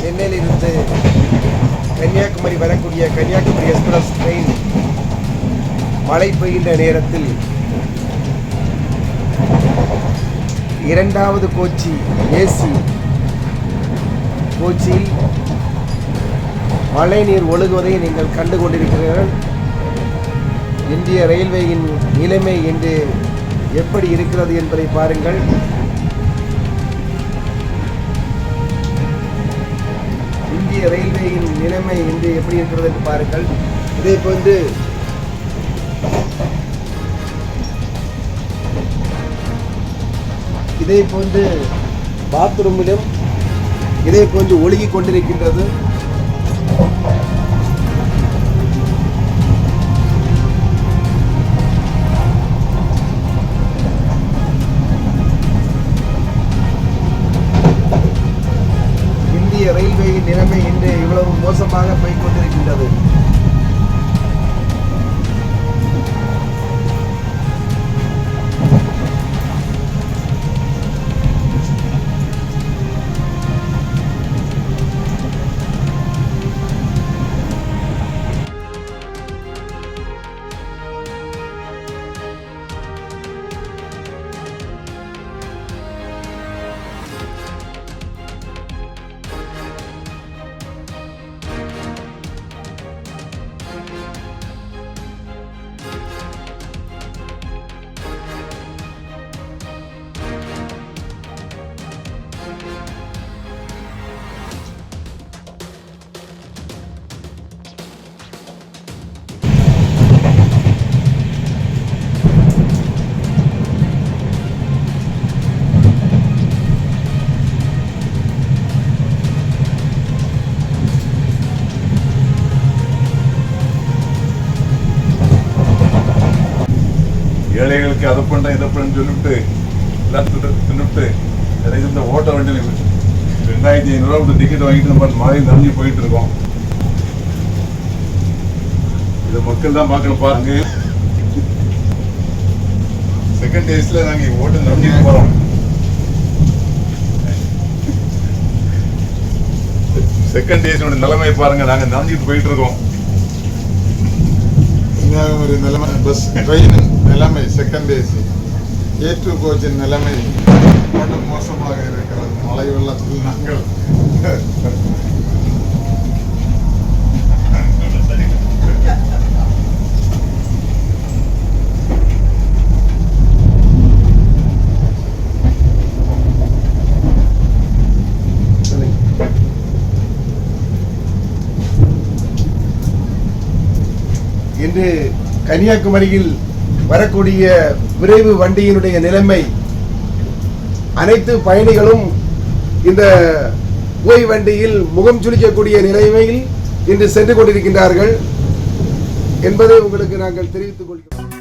சென்னையிலிருந்து கன்னியாகுமரி வரக்கூடிய Kanyakumari express train மழை பெய்கின்ற நேரத்தில் இரண்டாவது கோச்சி ஏசி கோச்சியில் மழை நீர் ஒழுகுவதை நீங்கள் கண்டு கொண்டிருக்கிறீர்கள். இந்திய ரயில்வேயின் நிலைமை என்று எப்படி இருக்கிறது என்பதை பாருங்கள். இந்திய ரயில்வேயின் நிலைமை என்று எப்படி இருக்கிறது என்று பாருங்கள். இதே போன்று பாத்ரூமிலும் இதே போன்று ஒழுகிக் கொண்டிருக்கின்றது. இந்திய ரயில்வேயின் நிலைமை இன்று இவ்வளவு மோசமாக போய்க் கொண்டிருக்கின்றது. ஏழைகளுக்கு அதை பண்ணுறேன் இதை பண்ணு சொல்லிவிட்டு எல்லாத்துக்கிட்ட தின்னுட்டு எனக்கு இந்த ஓட்ட வண்டியில் 2500 ரூபா டிக்கெட் வாங்கிட்டு நம்ம மாதிரி நம்பி போயிட்டு இருக்கோம். இதை மக்கள் தான் பார்க்கணும். பாருங்க, செகண்ட் ஏஸ்ல நாங்கள் ஓட்டு நம்பிட்டு போகிறோம். செகண்ட் ஏஸோட நிலைமை பாருங்க, நாங்கள் நம்பிட்டு போயிட்டு இருக்கோம். ஒரு நிலைமை பஸ் ட்ரெயின் நிலைமை செகண்ட் ஏசி A2 கோச்சின் நிலைமை மோசமாக இருக்கிறது. மழை வெள்ளத்தில் நாங்கள் இன்று கன்னியாகுமரியில் வரக்கூடிய விரைவு வண்டியினுடைய நிலைமை, அனைத்து பயணிகளும் இந்த ஓய் வண்டியில் முகம் சுளிக்கக்கூடிய நிலைமையில் இன்று சென்று கொண்டிருக்கின்றார்கள் என்பதை உங்களுக்கு நாங்கள் தெரிவித்துக் கொள்கிறோம்.